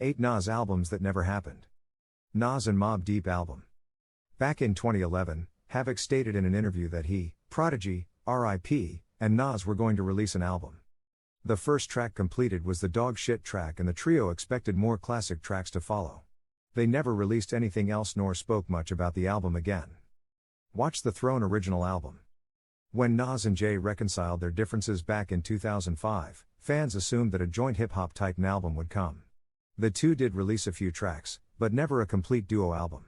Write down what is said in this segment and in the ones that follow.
8 Nas albums that never happened. Nas and Mobb Deep album. Back in 2011, Havoc stated in an interview that he, Prodigy, R.I.P., and Nas were going to release an album. The first track completed was the Dog Shit track, and the trio expected more classic tracks to follow. They never released anything else nor spoke much about the album again. Watch the Throne original album. When Nas and Jay reconciled their differences back in 2005, fans assumed that a joint hip-hop Titan album would come. The two did release a few tracks, but never a complete duo album.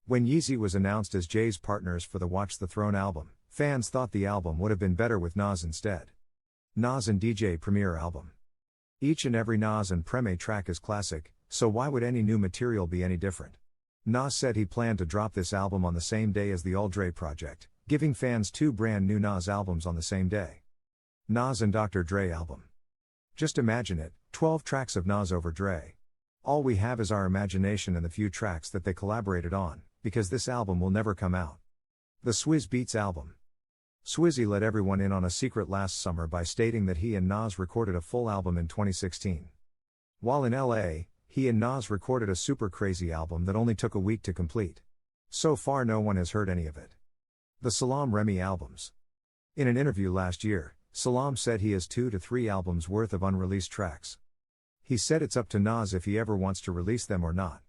When Yeezy was announced as Jay's partners for the Watch the Throne album, fans thought the album would have been better with Nas instead. Nas and DJ Premier album. Each and every Nas and Preme track is classic, so why would any new material be any different? Nas said he planned to drop this album on the same day as the All Dre project, giving fans 2 brand new Nas albums on the same day. Nas and Dr. Dre album. Just imagine it, 12 tracks of Nas over Dre. All we have is our imagination and the few tracks that they collaborated on, because this album will never come out. The Swizz Beatz album. Swizzy let everyone in on a secret last summer by stating that he and Nas recorded a full album in 2016. While in LA, he and Nas recorded a super crazy album that only took a week to complete. So far no one has heard any of it. The Salaam Remi albums. In an interview last year, Salaam said he has 2 to 3 albums worth of unreleased tracks. He said it's up to Nas if he ever wants to release them or not.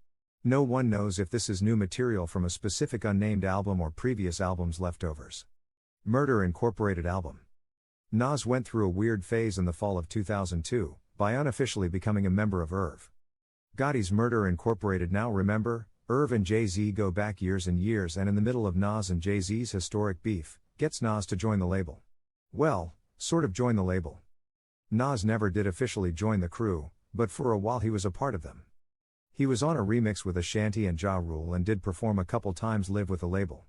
No one knows if this is new material from a specific unnamed album or previous albums leftovers. Murder Incorporated album. Nas went through a weird phase in the fall of 2002, by unofficially becoming a member of IRV. Gotti's Murder Incorporated. Now remember, IRV and Jay-Z go back years and years, and in the middle of Nas and Jay-Z's historic beef, gets Nas to join the label. Well, sort of join the label. Nas never did officially join the crew, but for a while he was a part of them. He was on a remix with Ashanti and Ja Rule and did perform a couple times live with the label.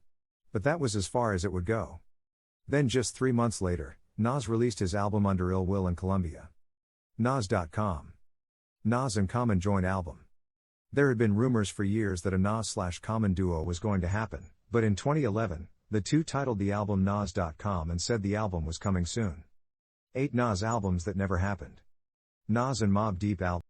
But that was as far as it would go. Then just 3 months later, Nas released his album under Ill Will and Columbia. Nas.com. Nas and Common joint album. There had been rumors for years that a Nas/Common duo was going to happen, but in 2011, the two titled the album Nas.com and said the album was coming soon. 8 Nas albums that never happened. Nas and Mobb Deep album.